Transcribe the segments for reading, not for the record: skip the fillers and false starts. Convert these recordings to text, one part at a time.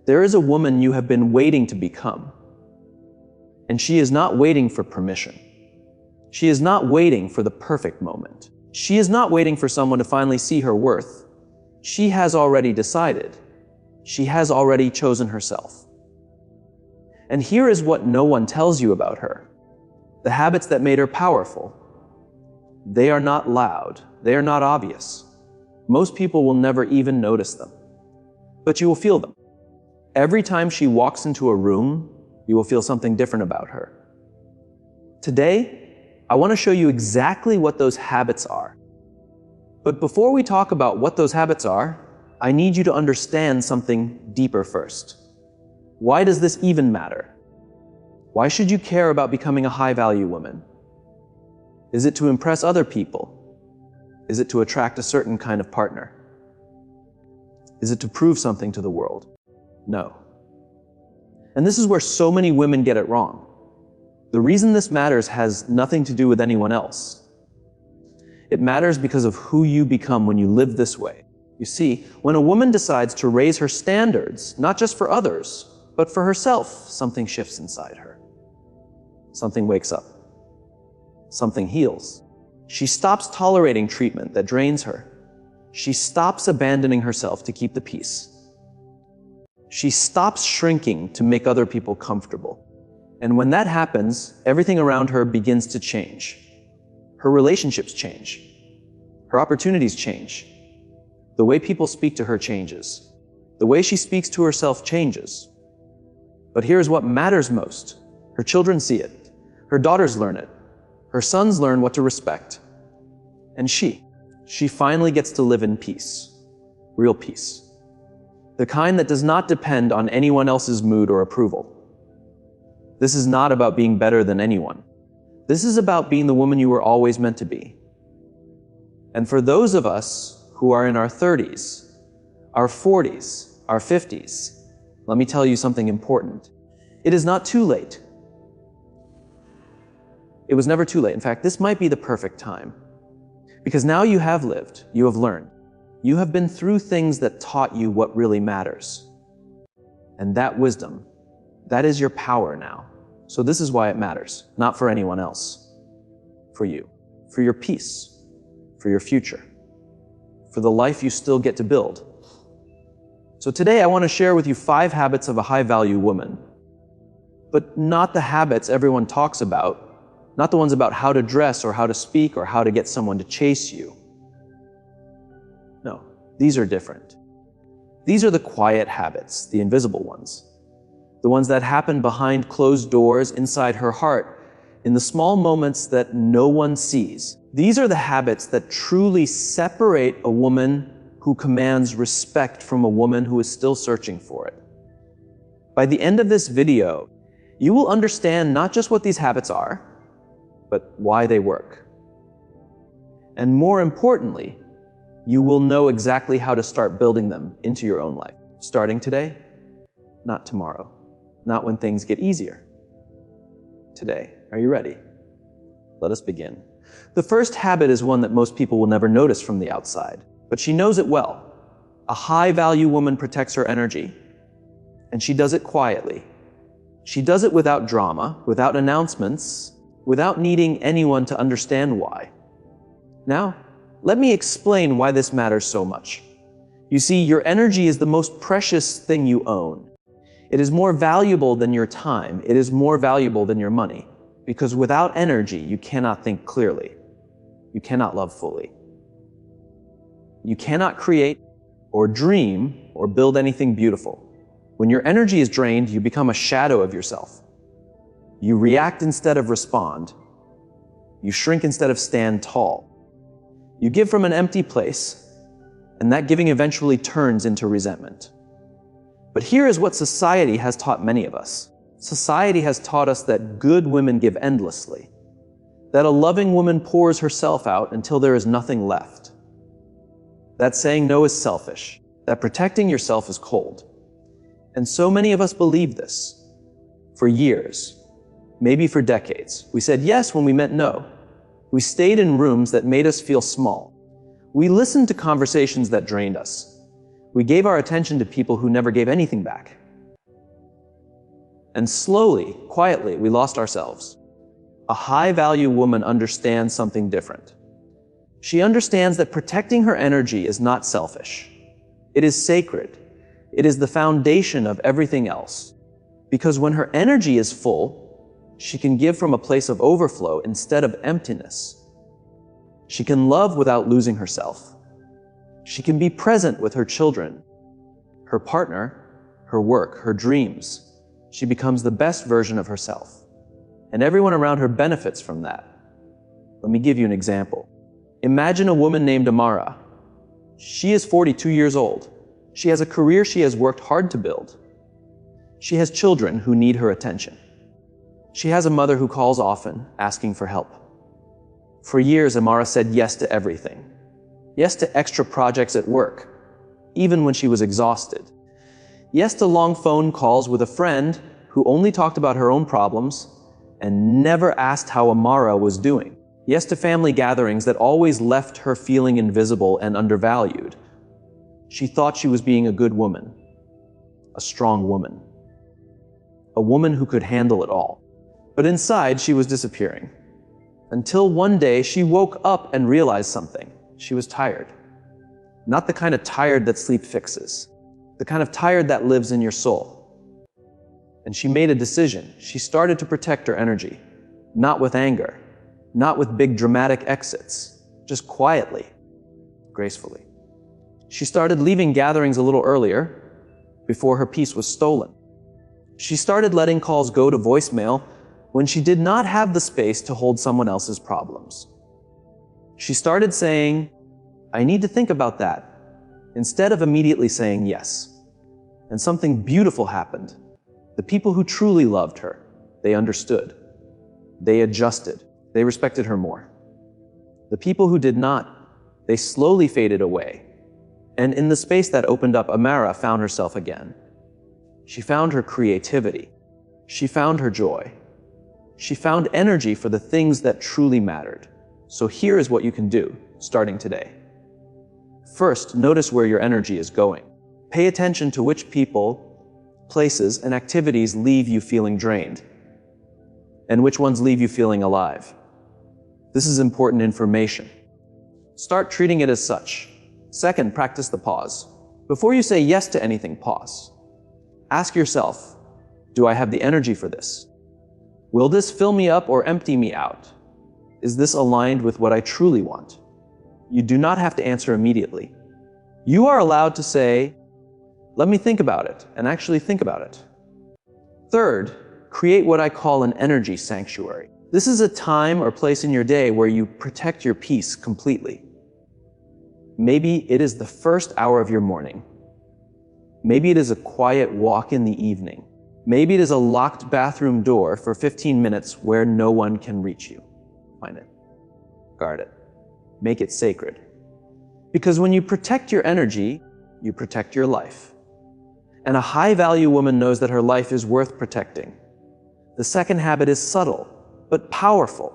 There is a woman you have been waiting to become. And she is not waiting for permission. She is not waiting for the perfect moment. She is not waiting for someone to finally see her worth. She has already decided. She has already chosen herself. And here is what no one tells you about her. The habits that made her powerful. They are not loud. They are not obvious. Most people will never even notice them. But you will feel them. Every time she walks into a room, you will feel something different about her. Today, I want to show you exactly what those habits are. But before we talk about what those habits are, I need you to understand something deeper first. Why does this even matter? Why should you care about becoming a high-value woman? Is it to impress other people? Is it to attract a certain kind of partner? Is it to prove something to the world? No. And this is where so many women get it wrong. The reason this matters has nothing to do with anyone else. It matters because of who you become when you live this way. You see, when a woman decides to raise her standards, not just for others, but for herself, something shifts inside her. Something wakes up. Something heals. She stops tolerating treatment that drains her. She stops abandoning herself to keep the peace. She stops shrinking to make other people comfortable. And when that happens, everything around her begins to change. Her relationships change. Her opportunities change. The way people speak to her changes. The way she speaks to herself changes. But here's what matters most. Her children see it. Her daughters learn it. Her sons learn what to respect. And she finally gets to live in peace. Real peace. The kind that does not depend on anyone else's mood or approval. This is not about being better than anyone. This is about being the woman you were always meant to be. And for those of us who are in our 30s, our 40s, our 50s, let me tell you something important. It is not too late. It was never too late. In fact, this might be the perfect time. Because now you have lived, you have learned. You have been through things that taught you what really matters. And that wisdom, that is your power now. So this is why it matters, not for anyone else. For you, for your peace, for your future, for the life you still get to build. So today I want to share with you 5 habits of a high-value woman. But not the habits everyone talks about, not the ones about how to dress or how to speak or how to get someone to chase you. No, these are different. These are the quiet habits, the invisible ones. The ones that happen behind closed doors inside her heart, in the small moments that no one sees. These are the habits that truly separate a woman who commands respect from a woman who is still searching for it. By the end of this video, you will understand not just what these habits are, but why they work. And more importantly, you will know exactly how to start building them into your own life. Starting today, not tomorrow, not when things get easier. Today. Are you ready? Let us begin. The first habit is one that most people will never notice from the outside, but she knows it well. A high-value woman protects her energy, and she does it quietly. She does it without drama, without announcements, without needing anyone to understand why. Now, let me explain why this matters so much. You see, your energy is the most precious thing you own. It is more valuable than your time. It is more valuable than your money. Because without energy, you cannot think clearly. You cannot love fully. You cannot create or dream or build anything beautiful. When your energy is drained, you become a shadow of yourself. You react instead of respond. You shrink instead of stand tall. You give from an empty place, and that giving eventually turns into resentment. But here is what society has taught many of us. Society has taught us that good women give endlessly, that a loving woman pours herself out until there is nothing left, that saying no is selfish, that protecting yourself is cold. And so many of us believe this. For years, maybe for decades, we said yes when we meant no. We stayed in rooms that made us feel small. We listened to conversations that drained us. We gave our attention to people who never gave anything back. And slowly, quietly, we lost ourselves. A high-value woman understands something different. She understands that protecting her energy is not selfish. It is sacred. It is the foundation of everything else. Because when her energy is full, she can give from a place of overflow instead of emptiness. She can love without losing herself. She can be present with her children, her partner, her work, her dreams. She becomes the best version of herself. And everyone around her benefits from that. Let me give you an example. Imagine a woman named Amara. She is 42 years old. She has a career she has worked hard to build. She has children who need her attention. She has a mother who calls often, asking for help. For years, Amara said yes to everything. Yes to extra projects at work, even when she was exhausted. Yes to long phone calls with a friend who only talked about her own problems and never asked how Amara was doing. Yes to family gatherings that always left her feeling invisible and undervalued. She thought she was being a good woman, a strong woman, a woman who could handle it all. But inside, she was disappearing. Until one day, she woke up and realized something. She was tired. Not the kind of tired that sleep fixes, the kind of tired that lives in your soul. And she made a decision. She started to protect her energy, not with anger, not with big dramatic exits, just quietly, gracefully. She started leaving gatherings a little earlier, before her peace was stolen. She started letting calls go to voicemail when she did not have the space to hold someone else's problems. She started saying, "I need to think about that," instead of immediately saying yes. And something beautiful happened. The people who truly loved her, they understood. They adjusted. They respected her more. The people who did not, they slowly faded away. And in the space that opened up, Amara found herself again. She found her creativity. She found her joy. She found energy for the things that truly mattered. So here is what you can do, starting today. First, notice where your energy is going. Pay attention to which people, places, and activities leave you feeling drained, and which ones leave you feeling alive. This is important information. Start treating it as such. Second, practice the pause. Before you say yes to anything, pause. Ask yourself, do I have the energy for this? Will this fill me up or empty me out? Is this aligned with what I truly want? You do not have to answer immediately. You are allowed to say, let me think about it, and actually think about it. Third, create what I call an energy sanctuary. This is a time or place in your day where you protect your peace completely. Maybe it is the first hour of your morning. Maybe it is a quiet walk in the evening. Maybe it is a locked bathroom door for 15 minutes where no one can reach you. Find it. Guard it. Make it sacred. Because when you protect your energy, you protect your life. And a high-value woman knows that her life is worth protecting. The second habit is subtle, but powerful.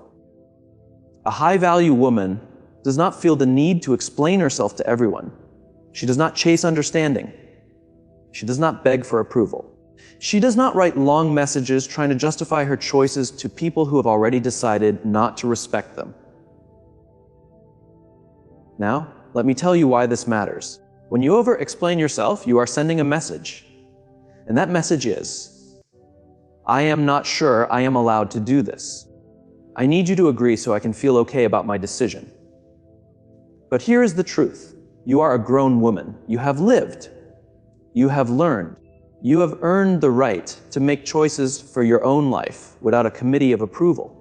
A high-value woman does not feel the need to explain herself to everyone. She does not chase understanding. She does not beg for approval. She does not write long messages trying to justify her choices to people who have already decided not to respect them. Now, let me tell you why this matters. When you over-explain yourself, you are sending a message. And that message is, I am not sure I am allowed to do this. I need you to agree so I can feel okay about my decision. But here is the truth. You are a grown woman. You have lived. You have learned. You have earned the right to make choices for your own life without a committee of approval.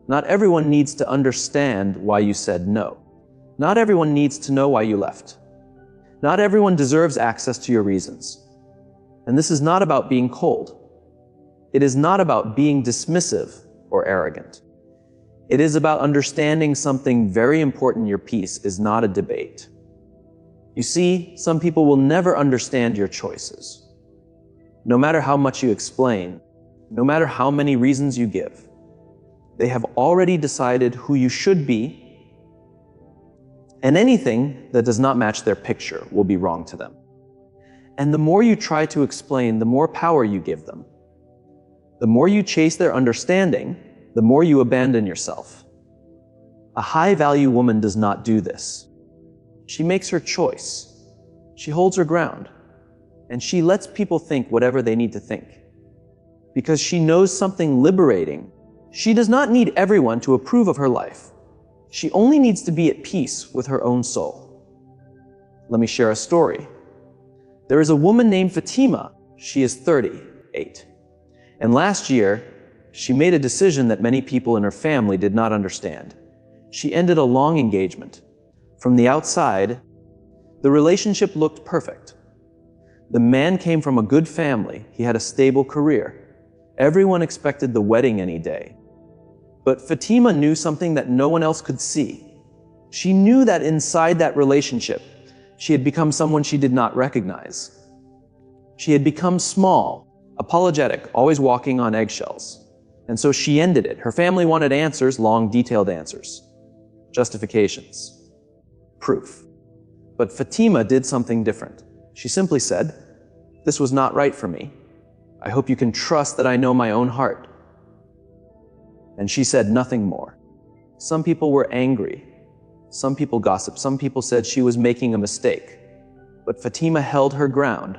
Not everyone needs to understand why you said no. Not everyone needs to know why you left. Not everyone deserves access to your reasons. And this is not about being cold. It is not about being dismissive or arrogant. It is about understanding something very important. Your peace is not a debate. You see, some people will never understand your choices. No matter how much you explain, no matter how many reasons you give, they have already decided who you should be, and anything that does not match their picture will be wrong to them. And the more you try to explain, the more power you give them. The more you chase their understanding, the more you abandon yourself. A high-value woman does not do this. She makes her choice. She holds her ground. And she lets people think whatever they need to think. Because she knows something liberating. She does not need everyone to approve of her life. She only needs to be at peace with her own soul. Let me share a story. There is a woman named Fatima. She is 38. And last year, she made a decision that many people in her family did not understand. She ended a long engagement. From the outside, the relationship looked perfect. The man came from a good family. He had a stable career. Everyone expected the wedding any day. But Fatima knew something that no one else could see. She knew that inside that relationship, she had become someone she did not recognize. She had become small, apologetic, always walking on eggshells. And so she ended it. Her family wanted answers, long, detailed answers. Justifications. Proof. But Fatima did something different. She simply said, "This was not right for me. I hope you can trust that I know my own heart." And she said nothing more. Some people were angry. Some people gossiped. Some people said she was making a mistake. But Fatima held her ground,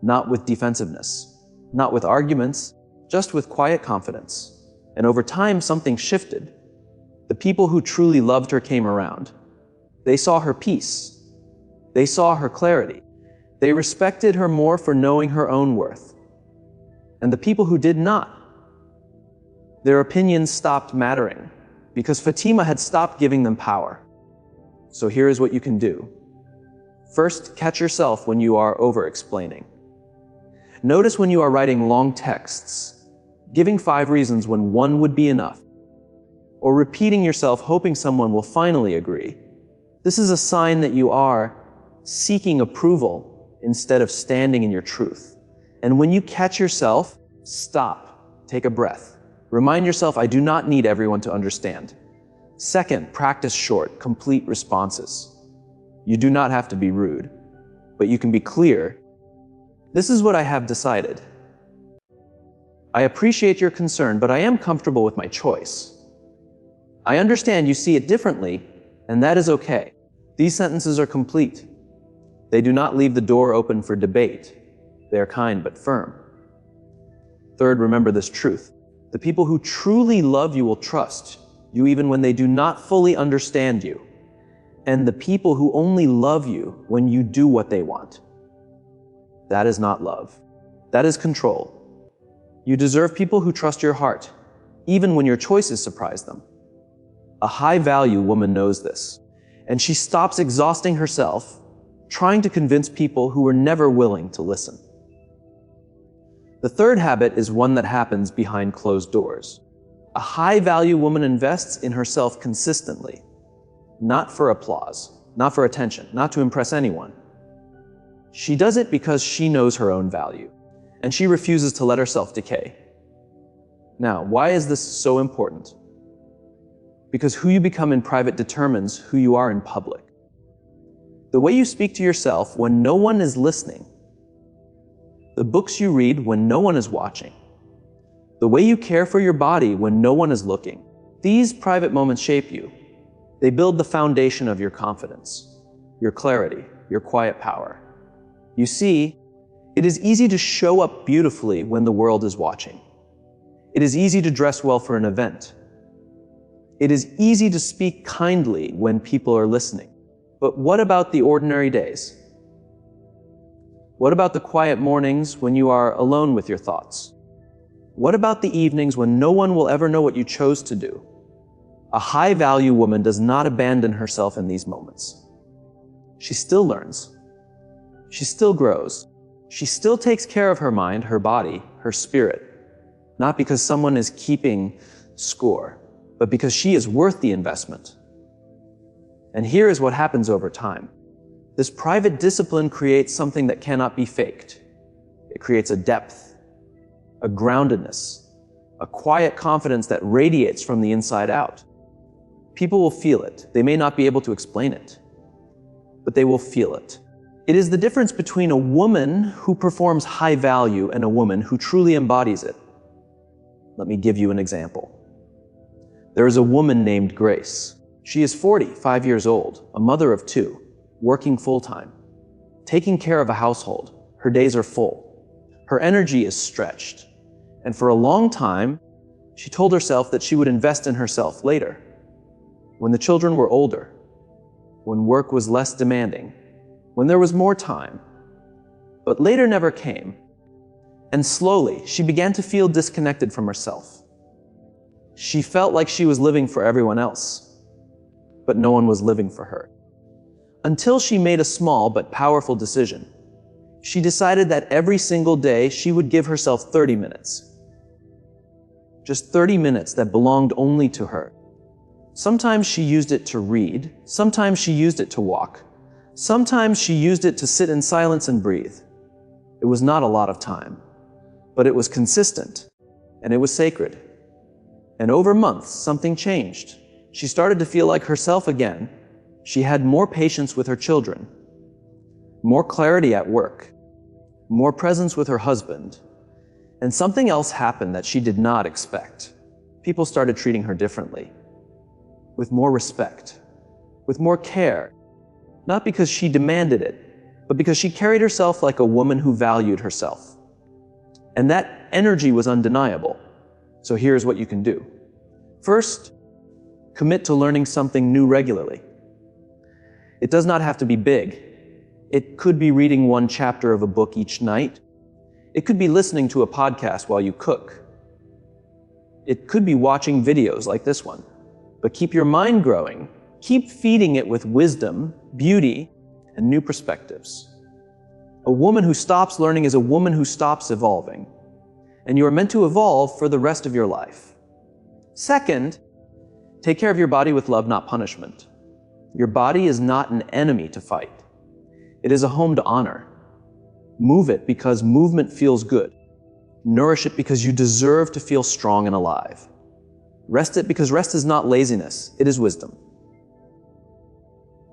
not with defensiveness, not with arguments, just with quiet confidence. And over time, something shifted. The people who truly loved her came around. They saw her peace. They saw her clarity. They respected her more for knowing her own worth. And the people who did not, their opinions stopped mattering because Fatima had stopped giving them power. So here is what you can do. First, catch yourself when you are over-explaining. Notice when you are writing long texts, giving 5 reasons when 1 would be enough, or repeating yourself hoping someone will finally agree. This is a sign that you are seeking approval instead of standing in your truth. And when you catch yourself, stop, take a breath. Remind yourself, I do not need everyone to understand. Second, practice short, complete responses. You do not have to be rude, but you can be clear. This is what I have decided. I appreciate your concern, but I am comfortable with my choice. I understand you see it differently, and that is okay. These sentences are complete. They do not leave the door open for debate. They are kind but firm. Third, remember this truth. The people who truly love you will trust you even when they do not fully understand you. And the people who only love you when you do what they want. That is not love. That is control. You deserve people who trust your heart, even when your choices surprise them. A high-value woman knows this, and she stops exhausting herself trying to convince people who were never willing to listen. The third habit is one that happens behind closed doors. A high-value woman invests in herself consistently, not for applause, not for attention, not to impress anyone. She does it because she knows her own value, and she refuses to let herself decay. Now, why is this so important? Because who you become in private determines who you are in public. The way you speak to yourself when no one is listening, the books you read when no one is watching, the way you care for your body when no one is looking, these private moments shape you. They build the foundation of your confidence, your clarity, your quiet power. You see, it is easy to show up beautifully when the world is watching. It is easy to dress well for an event. It is easy to speak kindly when people are listening. But what about the ordinary days? What about the quiet mornings when you are alone with your thoughts? What about the evenings when no one will ever know what you chose to do? A high-value woman does not abandon herself in these moments. She still learns. She still grows. She still takes care of her mind, her body, her spirit. Not because someone is keeping score, but because she is worth the investment. And here is what happens over time. This private discipline creates something that cannot be faked. It creates a depth, a groundedness, a quiet confidence that radiates from the inside out. People will feel it. They may not be able to explain it, but they will feel it. It is the difference between a woman who performs high value and a woman who truly embodies it. Let me give you an example. There is a woman named Grace. She is 45 years old, a mother of 2, working full-time, taking care of a household. Her days are full. Her energy is stretched. And for a long time, she told herself that she would invest in herself later, when the children were older, when work was less demanding, when there was more time. But later never came. And slowly, she began to feel disconnected from herself. She felt like she was living for everyone else, but no one was living for her. Until she made a small but powerful decision. She decided that every single day she would give herself 30 minutes. Just 30 minutes that belonged only to her. Sometimes she used it to read, sometimes she used it to walk, sometimes she used it to sit in silence and breathe. It was not a lot of time, but it was consistent, and it was sacred. And over months, something changed. She started to feel like herself again. She had more patience with her children, more clarity at work, more presence with her husband. And something else happened that she did not expect. People started treating her differently, with more respect, with more care, not because she demanded it, but because she carried herself like a woman who valued herself. And that energy was undeniable. So here's what you can do. First, commit to learning something new regularly. It does not have to be big. It could be reading one chapter of a book each night. It could be listening to a podcast while you cook. It could be watching videos like this one. But keep your mind growing. Keep feeding it with wisdom, beauty, and new perspectives. A woman who stops learning is a woman who stops evolving. And you are meant to evolve for the rest of your life. Second, take care of your body with love, not punishment. Your body is not an enemy to fight. It is a home to honor. Move it because movement feels good. Nourish it because you deserve to feel strong and alive. Rest it because rest is not laziness, it is wisdom.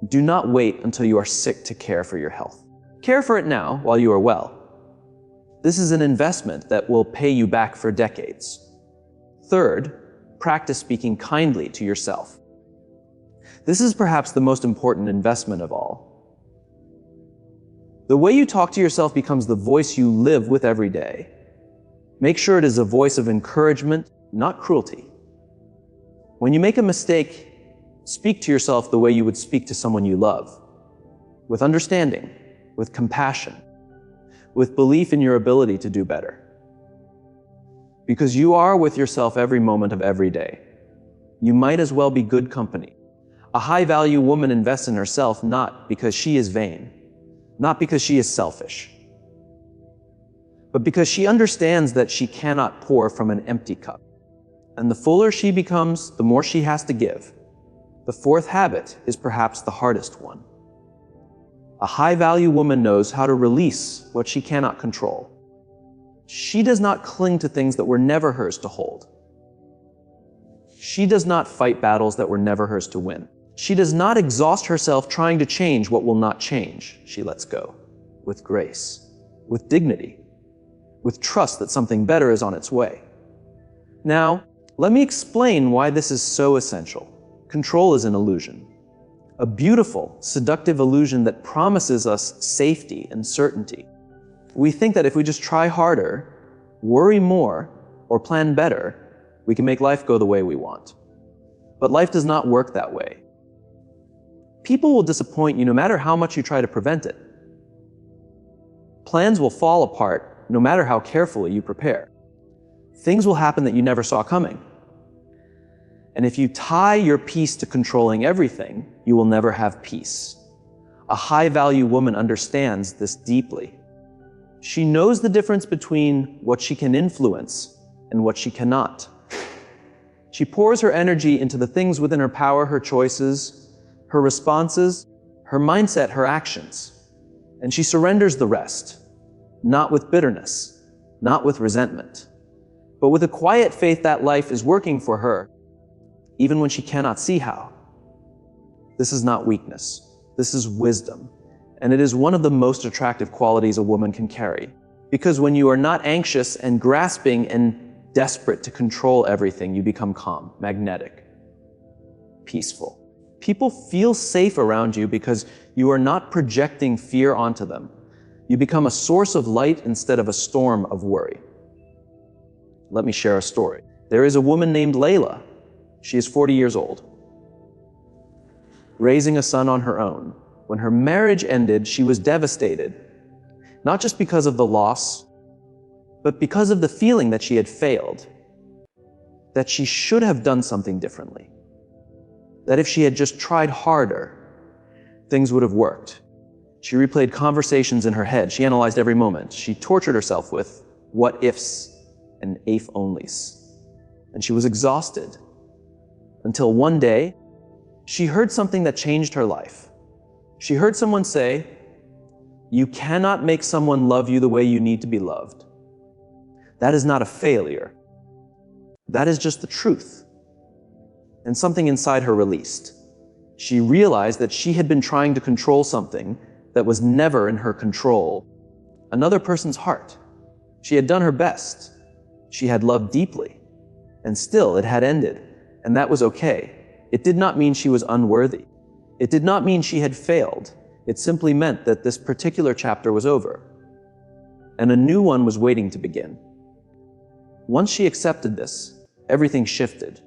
Do not wait until you are sick to care for your health. Care for it now while you are well. This is an investment that will pay you back for decades. Third, practice speaking kindly to yourself. This is perhaps the most important investment of all. The way you talk to yourself becomes the voice you live with every day. Make sure it is a voice of encouragement, not cruelty. When you make a mistake, speak to yourself the way you would speak to someone you love, with understanding, with compassion, with belief in your ability to do better. Because you are with yourself every moment of every day. You might as well be good company. A high-value woman invests in herself not because she is vain, not because she is selfish, but because she understands that she cannot pour from an empty cup. And the fuller she becomes, the more she has to give. The fourth habit is perhaps the hardest one. A high-value woman knows how to release what she cannot control. She does not cling to things that were never hers to hold. She does not fight battles that were never hers to win. She does not exhaust herself trying to change what will not change. She lets go with grace, with dignity, with trust that something better is on its way. Now, let me explain why this is so essential. Control is an illusion. A beautiful, seductive illusion that promises us safety and certainty. We think that if we just try harder, worry more, or plan better, we can make life go the way we want. But life does not work that way. People will disappoint you no matter how much you try to prevent it. Plans will fall apart no matter how carefully you prepare. Things will happen that you never saw coming. And if you tie your peace to controlling everything, you will never have peace. A high-value woman understands this deeply. She knows the difference between what she can influence and what she cannot. She pours her energy into the things within her power, her choices, her responses, her mindset, her actions. And she surrenders the rest, not with bitterness, not with resentment, but with a quiet faith that life is working for her, even when she cannot see how. This is not weakness. This is wisdom. And it is one of the most attractive qualities a woman can carry. Because when you are not anxious and grasping and desperate to control everything, you become calm, magnetic, peaceful. People feel safe around you because you are not projecting fear onto them. You become a source of light instead of a storm of worry. Let me share a story. There is a woman named Layla. She is 40 years old, raising a son on her own. When her marriage ended, she was devastated, not just because of the loss, but because of the feeling that she had failed, that she should have done something differently, that if she had just tried harder, things would have worked. She replayed conversations in her head. She analyzed every moment. She tortured herself with what ifs and if onlys. And she was exhausted until one day she heard something that changed her life. She heard someone say, "You cannot make someone love you the way you need to be loved. That is not a failure. That is just the truth." And something inside her released. She realized that she had been trying to control something that was never in her control. Another person's heart. She had done her best. She had loved deeply. And still it had ended. And that was okay. It did not mean she was unworthy. It did not mean she had failed. It simply meant that this particular chapter was over. And a new one was waiting to begin. Once she accepted this, everything shifted.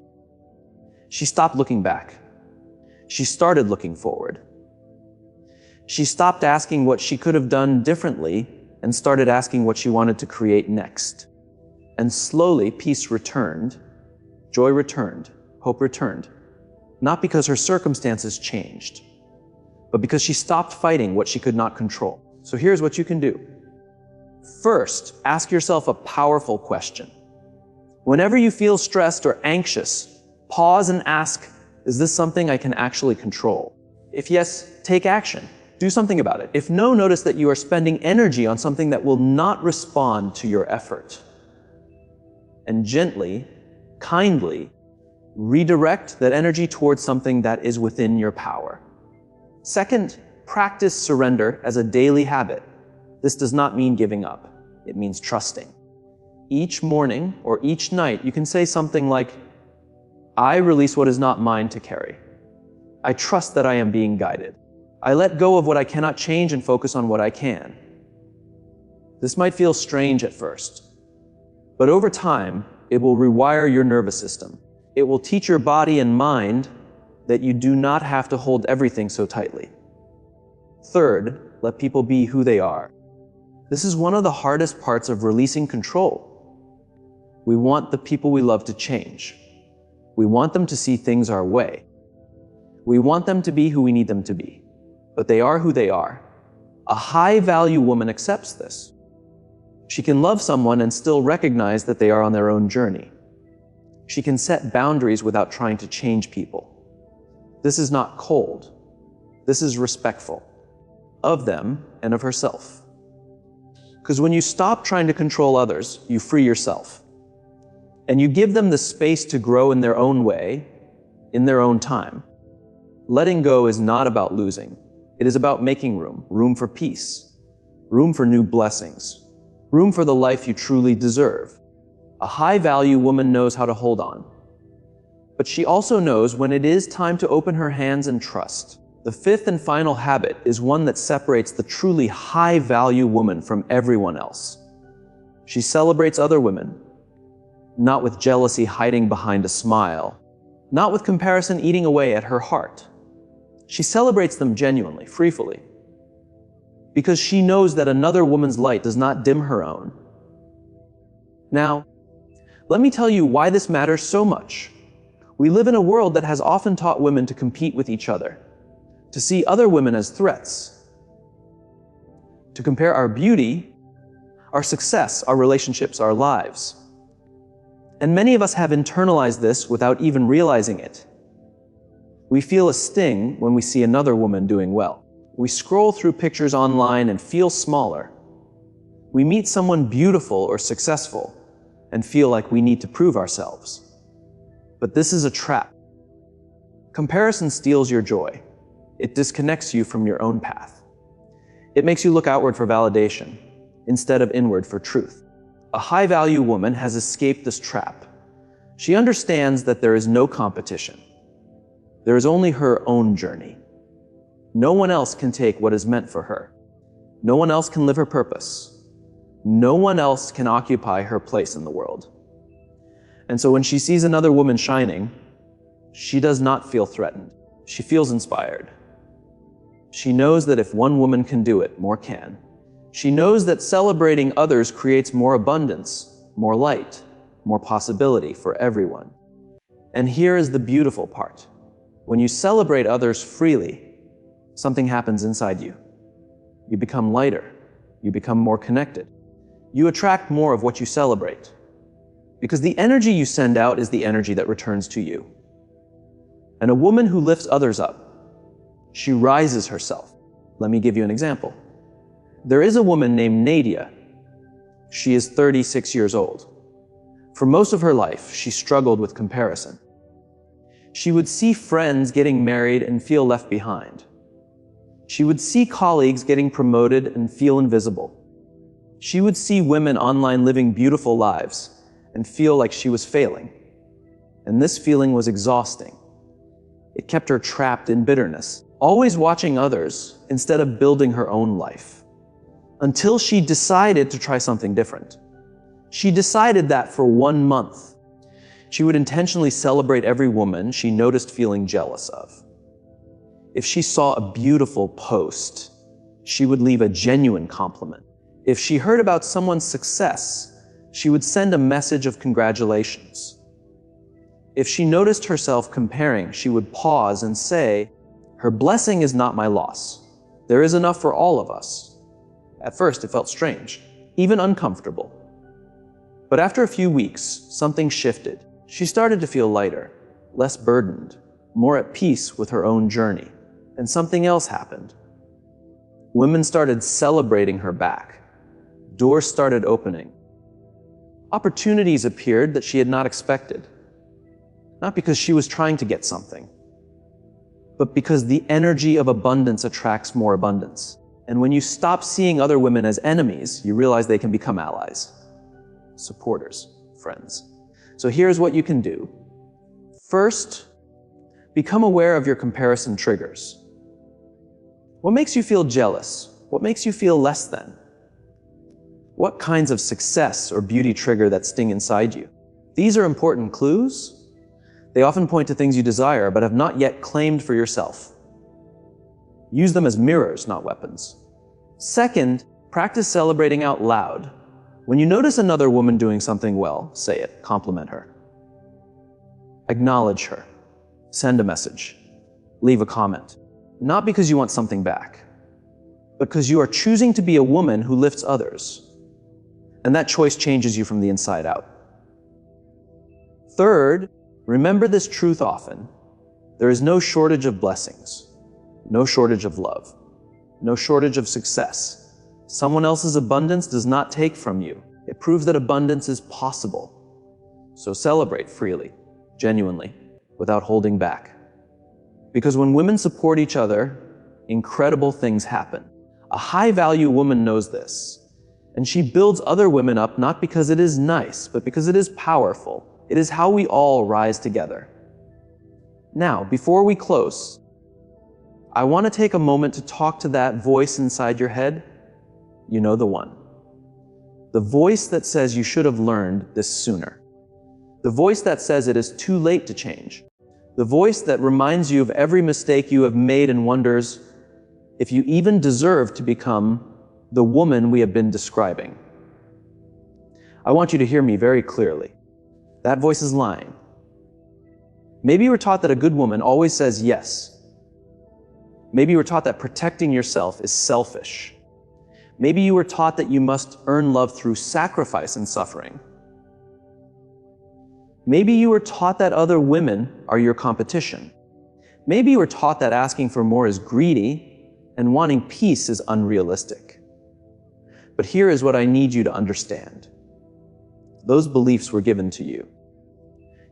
She stopped looking back. She started looking forward. She stopped asking what she could have done differently and started asking what she wanted to create next. And slowly, peace returned, joy returned, hope returned. Not because her circumstances changed, but because she stopped fighting what she could not control. So here's what you can do. First, ask yourself a powerful question. Whenever you feel stressed or anxious, pause and ask, is this something I can actually control? If yes, take action. Do something about it. If no, notice that you are spending energy on something that will not respond to your effort. And gently, kindly, redirect that energy towards something that is within your power. Second, practice surrender as a daily habit. This does not mean giving up. It means trusting. Each morning or each night, you can say something like, I release what is not mine to carry. I trust that I am being guided. I let go of what I cannot change and focus on what I can. This might feel strange at first, but over time, it will rewire your nervous system. It will teach your body and mind that you do not have to hold everything so tightly. Third, let people be who they are. This is one of the hardest parts of releasing control. We want the people we love to change. We want them to see things our way. We want them to be who we need them to be. But they are who they are. A high-value woman accepts this. She can love someone and still recognize that they are on their own journey. She can set boundaries without trying to change people. This is not cold. This is respectful of them and of herself. Because when you stop trying to control others, you free yourself. And you give them the space to grow in their own way, in their own time. Letting go is not about losing. It is about making room for peace, room for new blessings, room for the life you truly deserve. A high-value woman knows how to hold on. But she also knows when it is time to open her hands and trust. The fifth and final habit is one that separates the truly high-value woman from everyone else. She celebrates other women, not with jealousy hiding behind a smile, not with comparison eating away at her heart. She celebrates them genuinely, freely, because she knows that another woman's light does not dim her own. Now, let me tell you why this matters so much. We live in a world that has often taught women to compete with each other, to see other women as threats, to compare our beauty, our success, our relationships, our lives. And many of us have internalized this without even realizing it. We feel a sting when we see another woman doing well. We scroll through pictures online and feel smaller. We meet someone beautiful or successful and feel like we need to prove ourselves. But this is a trap. Comparison steals your joy. It disconnects you from your own path. It makes you look outward for validation instead of inward for truth. A high-value woman has escaped this trap. She understands that there is no competition. There is only her own journey. No one else can take what is meant for her. No one else can live her purpose. No one else can occupy her place in the world. And so when she sees another woman shining, she does not feel threatened. She feels inspired. She knows that if one woman can do it, more can. She knows that celebrating others creates more abundance, more light, more possibility for everyone. And here is the beautiful part. When you celebrate others freely, something happens inside you. You become lighter. You become more connected. You attract more of what you celebrate. Because the energy you send out is the energy that returns to you. And a woman who lifts others up, she rises herself. Let me give you an example. There is a woman named Nadia. She is 36 years old. For most of her life, she struggled with comparison. She would see friends getting married and feel left behind. She would see colleagues getting promoted and feel invisible. She would see women online living beautiful lives and feel like she was failing. And this feeling was exhausting. It kept her trapped in bitterness, always watching others instead of building her own life. Until she decided to try something different. She decided that for 1 month, she would intentionally celebrate every woman she noticed feeling jealous of. If she saw a beautiful post, she would leave a genuine compliment. If she heard about someone's success, she would send a message of congratulations. If she noticed herself comparing, she would pause and say, "Her blessing is not my loss. There is enough for all of us." At first, it felt strange, even uncomfortable. But after a few weeks, something shifted. She started to feel lighter, less burdened, more at peace with her own journey. And something else happened. Women started celebrating her back. Doors started opening. Opportunities appeared that she had not expected. Not because she was trying to get something, but because the energy of abundance attracts more abundance. And when you stop seeing other women as enemies, you realize they can become allies, supporters, friends. So here's what you can do. First, become aware of your comparison triggers. What makes you feel jealous? What makes you feel less than? What kinds of success or beauty trigger that sting inside you? These are important clues. They often point to things you desire but have not yet claimed for yourself. Use them as mirrors, not weapons. Second, practice celebrating out loud. When you notice another woman doing something well, say it, compliment her. Acknowledge her. Send a message. Leave a comment. Not because you want something back, but because you are choosing to be a woman who lifts others. And that choice changes you from the inside out. Third, remember this truth often. There is no shortage of blessings, no shortage of love, no shortage of success. Someone else's abundance does not take from you. It proves that abundance is possible. So celebrate freely, genuinely, without holding back. Because when women support each other, incredible things happen. A high-value woman knows this. And she builds other women up not because it is nice, but because it is powerful. It is how we all rise together. Now, before we close, I want to take a moment to talk to that voice inside your head. You know the one. The voice that says you should have learned this sooner. The voice that says it is too late to change. The voice that reminds you of every mistake you have made and wonders if you even deserve to become the woman we have been describing. I want you to hear me very clearly. That voice is lying. Maybe you were taught that a good woman always says yes. Maybe you were taught that protecting yourself is selfish. Maybe you were taught that you must earn love through sacrifice and suffering. Maybe you were taught that other women are your competition. Maybe you were taught that asking for more is greedy and wanting peace is unrealistic. But here is what I need you to understand. Those beliefs were given to you.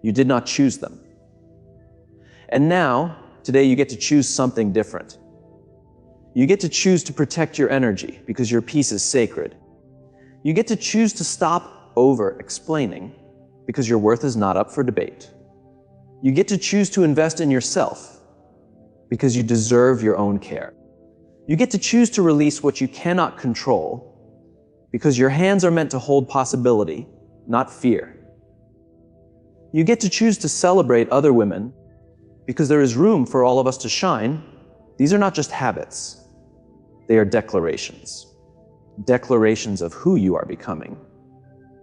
You did not choose them. And now, today you get to choose something different. You get to choose to protect your energy because your peace is sacred. You get to choose to stop over-explaining because your worth is not up for debate. You get to choose to invest in yourself because you deserve your own care. You get to choose to release what you cannot control because your hands are meant to hold possibility, not fear. You get to choose to celebrate other women because there is room for all of us to shine. These are not just habits. They are declarations. Declarations of who you are becoming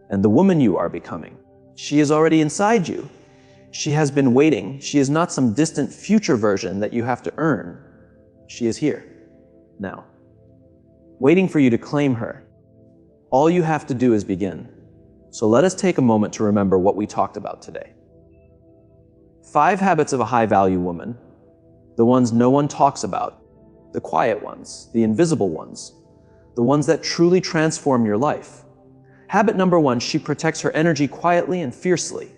and the woman you are becoming. She is already inside you. She has been waiting. She is not some distant future version that you have to earn. She is here, now, waiting for you to claim her. All you have to do is begin. So let us take a moment to remember what we talked about today. 5 habits of a high-value woman, the ones no one talks about, the quiet ones, the invisible ones, the ones that truly transform your life. Habit number 1, she protects her energy quietly and fiercely.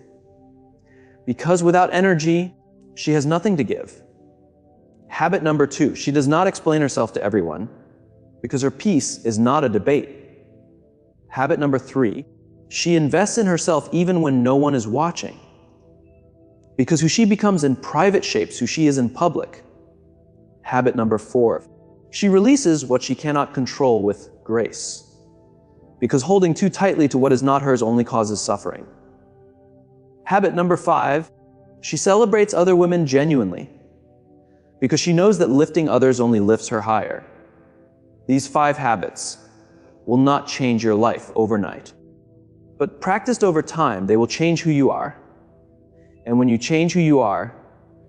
Because without energy, she has nothing to give. Habit number 2, she does not explain herself to everyone because her peace is not a debate. Habit number 3, she invests in herself even when no one is watching. Because who she becomes in private shapes who she is in public. Habit number 4, she releases what she cannot control with grace. Because holding too tightly to what is not hers only causes suffering. Habit number 5, she celebrates other women genuinely. Because she knows that lifting others only lifts her higher. These 5 habits will not change your life overnight. But practiced over time, they will change who you are. And when you change who you are,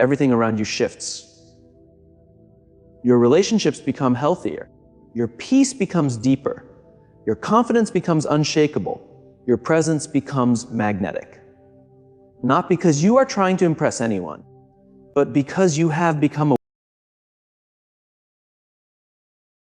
everything around you shifts. Your relationships become healthier. Your peace becomes deeper. Your confidence becomes unshakable. Your presence becomes magnetic. Not because you are trying to impress anyone, but because you have become